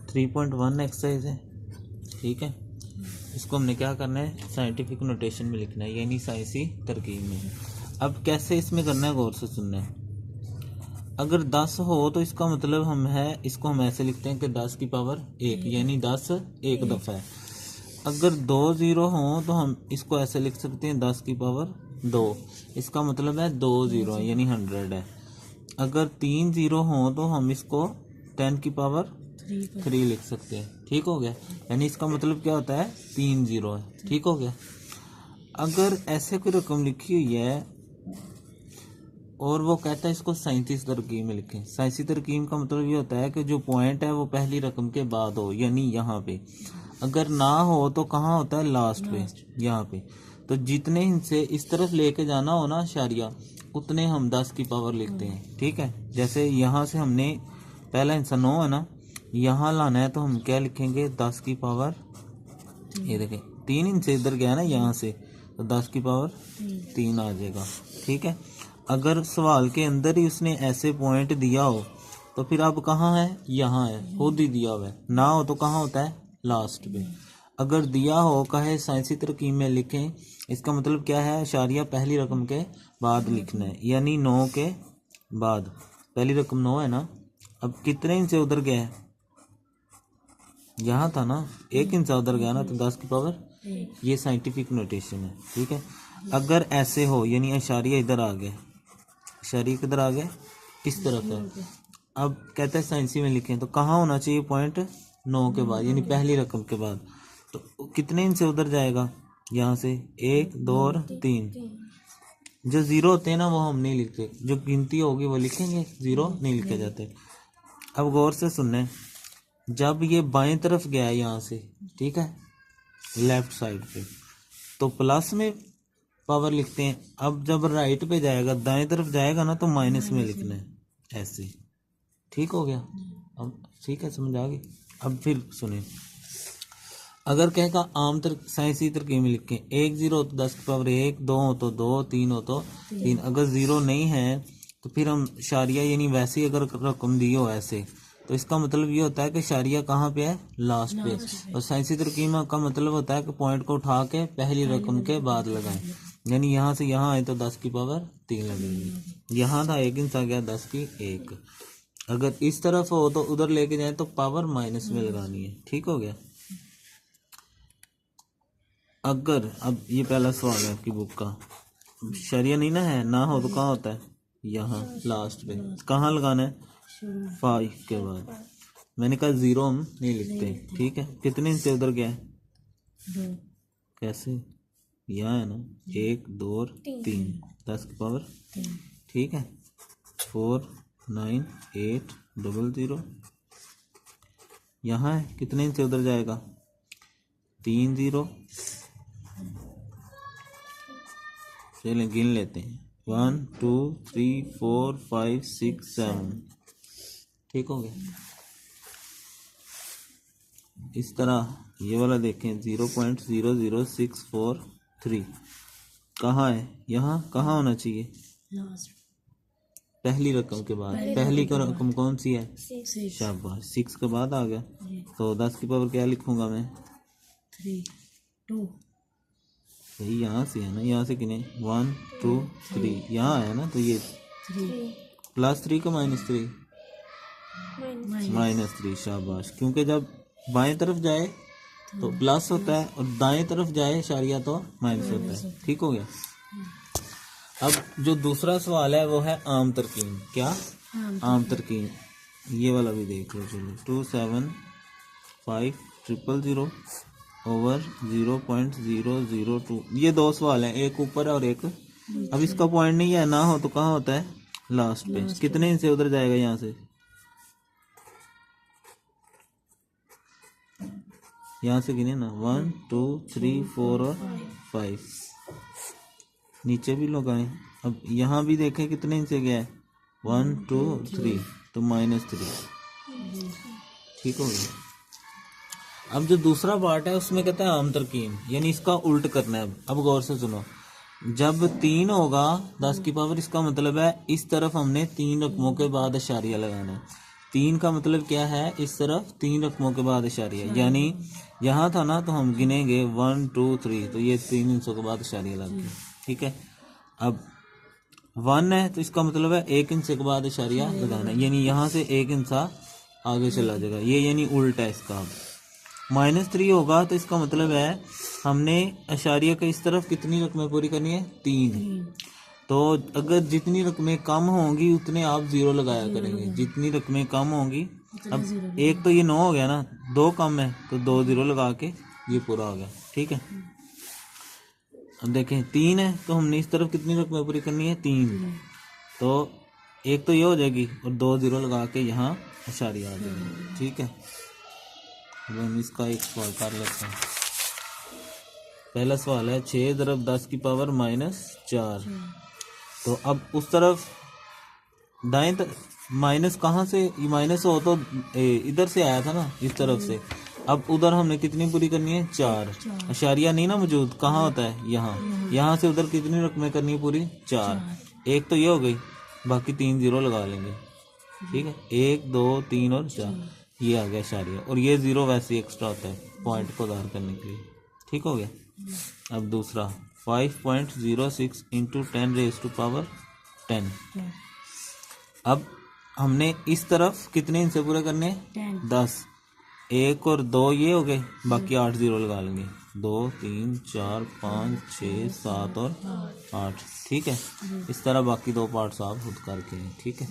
3.1 exercise है, ठीक है। इसको हमने क्या करना है, साइंटिफिक नोटेशन में लिखना है, यानी साइंसी तरकीब में। अब कैसे इसमें करना है, गौर से सुनना है। अगर 10 हो तो इसका मतलब हम है, इसको हम ऐसे लिखते हैं कि 10 की पावर 1, यानी 10 एक दफ़ा है। अगर 2 0 हो तो हम इसको ऐसे लिख सकते हैं 10 की पावर 2, इसका मतलब है 2 0 है, यानी 100 है। अगर 3 0 हो तो हम इसको 10 की पावर 3 लिख सकते हैं, ठीक हो गया। यानी इसका मतलब क्या होता है, 3 0 है, ठीक हो गया। अगर ऐसे कोई रकम लिखी हुई है और वो कहता है इसको साइंसी तरकीब में लिखें। साइंसी तरकीब का मतलब ये होता है कि जो पॉइंट है वो पहली रकम के बाद हो, यानी यहाँ पे। अगर ना हो तो कहाँ होता है, लास्ट पे, यहाँ पे। तो जितने हिस्से इस तरफ लेके जाना हो ना इशारिया, उतने हम 10 की पावर लिखते हैं, ठीक है। जैसे यहाँ से हमने पहला हिस्सा 9 है ना, यहाँ लाना है तो हम क्या लिखेंगे, 10 की पावर, ये देखें 3 हिस्से इधर गया ना यहाँ से, तो 10 की पावर 3 आ जाएगा, ठीक है। अगर सवाल के अंदर ही उसने ऐसे पॉइंट दिया हो तो फिर अब कहाँ है, यहाँ है, खुद ही दिया हुआ है। ना हो तो कहाँ होता है, लास्ट पे। अगर दिया हो कहे साइंसी तरकीब में लिखें, इसका मतलब क्या है, इशारिया पहली रकम के बाद लिखना है, यानी 9 के बाद। पहली रकम 9 है ना, अब कितने इंच उधर गया है, यहाँ था ना, 1 इंच उधर गया ना, तो 10 की पावर, ये साइंटिफिक नोटेशन है, ठीक है। अगर ऐसे हो, यानी इशारिया इधर आ गया, इशारिया किधर आ गया, इस तरफ है। अब कहते हैं साइंसी में लिखें तो कहाँ होना चाहिए पॉइंट, 9 के बाद, यानी पहली रकम के बाद। तो कितने इंच से उधर जाएगा, यहाँ से 1 2 और 3। जो 0 होते हैं ना वो हम नहीं लिखते, जो गिनती होगी वो लिखेंगे, 0 नहीं लिखे जाते। अब गौर से सुनना, जब ये बाएं तरफ गया है यहाँ से, ठीक है, लेफ्ट साइड पे, तो प्लस में पावर लिखते हैं। अब जब राइट पे जाएगा, दाएं तरफ जाएगा ना, तो माइनस में लिखना है, ऐसे, ठीक हो गया। अब ठीक है, समझ आ गई। अब फिर सुने, अगर कहेगा आम साइंसी तरकीब में लिखें, 1 0 हो तो 10 की पावर 1, 2 हो तो 2, 3 हो तो 3। अगर 0 नहीं है तो फिर हम इशारिया, यानी वैसे ही अगर रकम दी हो ऐसे, तो इसका मतलब ये होता है कि इशारिया कहाँ पे है, लास्ट पे। और साइंसी तरकीब का मतलब होता है कि पॉइंट को उठा के पहली रकम के बाद लगाएं, यानी यहाँ से यहाँ आए तो 10 की पावर 3 लगेगी। यहाँ था 1 इंच आ गया 10 की 1। अगर इस तरफ हो तो उधर लेके जाए तो पावर माइनस में लगानी है, ठीक हो गया। अगर अब ये पहला सवाल है आपकी बुक का, शरिया नहीं ना हो तो कहाँ होता है, यहाँ लास्ट पे। कहाँ लगाना है, 5 के बाद। मैंने कहा 0 हम नहीं लिखते, ठीक है। कितने इंच से उधर गया है, कैसे, यहाँ है ना, 1 2 और 3, 10 की पावर, ठीक है। 4 9 8 0 0, यहाँ है, कितने इंच से उधर जाएगा, 3 0। चलिए गिन लेते हैं, 1 2 3 4 5 6 7, ठीक हो गया। इस तरह ये वाला देखें, 0.00643 कहाँ है, यहाँ। कहाँ होना चाहिए, पहली रकम के बाद। पहली का रकम कौन सी है, शाबाश, 6 के बाद आ गया। तो 10 की पावर क्या लिखूंगा मैं, 3 2, यही यहाँ से है ना, यहाँ से किने 1 2 3 यहाँ है ना, तो ये 3 +3 का -3, -3, शाबाश। क्योंकि जब बाएं तरफ जाए तो प्लस होता है और दाएं तरफ जाए इशारिया तो माइनस होता है, ठीक हो गया। अब जो दूसरा सवाल है वो है आम तरकीब। क्या, आम तरकीब, ये वाला भी देख लो। चलो 275 000 over 0.002, ये 2 सवाल हैं, एक ऊपर है और एक। अब इसका पॉइंट नहीं है, ना हो तो कहाँ होता है, लास्ट पे। कितने इंच से उधर जाएगा, यहाँ से, यहाँ से गिने ना, 1 2 3 4 और 5, नीचे भी लगाएं। अब यहाँ भी देखें कितने इंच से गया है, 1 2 3, तो -3, ठीक हो गया। अब जो दूसरा पार्ट है उसमें कहता है आम तरकीब, यानी इसका उल्ट करना है। अब गौर से सुनो, जब 3 होगा 10 की पावर, इसका मतलब है इस तरफ हमने 3 रकमों के बाद इशारिया लगाना है। 3 का मतलब क्या है, इस तरफ 3 रकमों के बाद इशारिया, यानी यहाँ था ना तो हम गिनेंगे 1 2 3, तो ये 3 इंचों के बाद इशारिया लग गया। ठीक है, अब 1 है तो इसका मतलब है 1 इंच के बाद इशारिया लगाना है, यानी यहाँ से 1 इंच आगे चला जाएगा, ये यानी उल्टा है इसका। -3 होगा तो इसका मतलब है हमने इशारिया के इस तरफ कितनी रकमें पूरी करनी है, 3। तो अगर जितनी रकमें कम होंगी उतने आप 0 लगाया करेंगे, जितनी रकमें कम होंगी। अब एक तो ये 9 हो गया ना, 2 कम है तो 2 0 लगा के ये पूरा हो गया। ठीक है, अब देखें 3 है तो हमने इस तरफ कितनी रकमें पूरी करनी है, 3। तो एक तो ये हो जाएगी और 2 0 लगा के यहाँ इशारिया आ जाएगी। ठीक है, अब हम इसका एक सवाल कर लेते हैं। पहला सवाल है 6 × 10 की पावर -4। तो अब उस तरफ दाएं माइनस कहाँ से, माइनस हो तो इधर से आया था ना, इस तरफ से। अब उधर हमने कितनी पूरी करनी है, 4। इशारिया नहीं ना मौजूद, कहाँ होता है, यहाँ से उधर कितनी रकमें करनी है पूरी, 4। एक तो ये हो गई, बाकी 3 0 लगा लेंगे। ठीक है, 1 2 3 और 4, ये आ गया इशारिया, और ये 0 वैसे ही एक्स्ट्रा होता है पॉइंट को ज़ाहिर करने के लिए। ठीक हो गया। अब दूसरा 5.06 × 10⁻10। अब हमने इस तरफ कितने इंच पूरे करने, 10। 1 और 2 ये हो गए, बाकी 8 0 लगा लेंगे, 2 3 4 5 6 7 और 8। ठीक है, इस तरह बाकी 2 पार्ट्स आप खुद करके हैं। ठीक है।